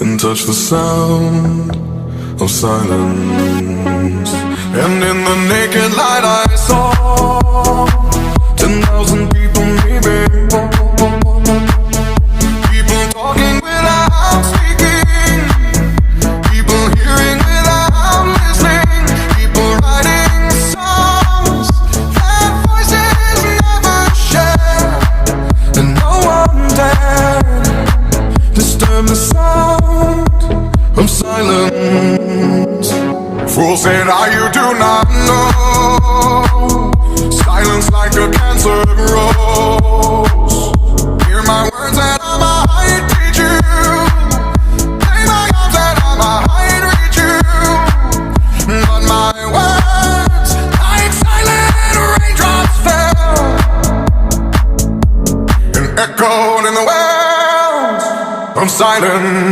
and touch the sound of silence. And in the naked light I saw 10,000 people maybe, people talking without speaking, people hearing without listening, people writing songs that voices never share, and no one dared disturb the sound of silence. Fool said, you do not know. Silence like a cancer grows. Hear my words and I might teach you. Play my arms and I might reach you. But my words, like silent raindrops, fell and echoed in the wells of silence.